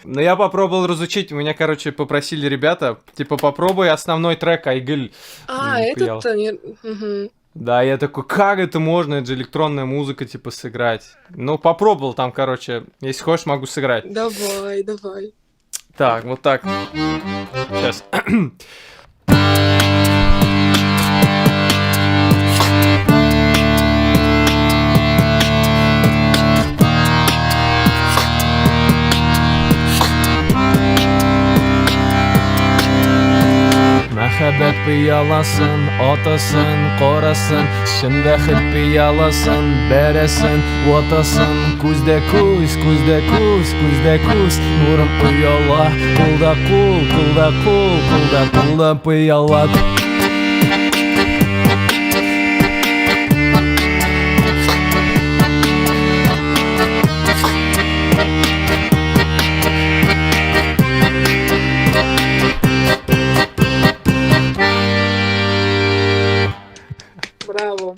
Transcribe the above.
Но я попробовал разучить, меня, короче, попросили ребята, типа, попробуй основной трек Айгыль. Этот, Нихуя. мгм. Да, я такой, как это можно? Это же электронная музыка, типа, сыграть. Ну, попробовал там, короче, если хочешь, могу сыграть. Давай, давай. Так, вот так. Сейчас. Мәхәббәт пыяласын, атасын, карасын, шында хит пыяласын, бәрәсен, ватасын, күздә күз, күздә күз, күздә күз, нурым пыяла, кулда кул, кулда кул, кулда кулда пыяла. Браво.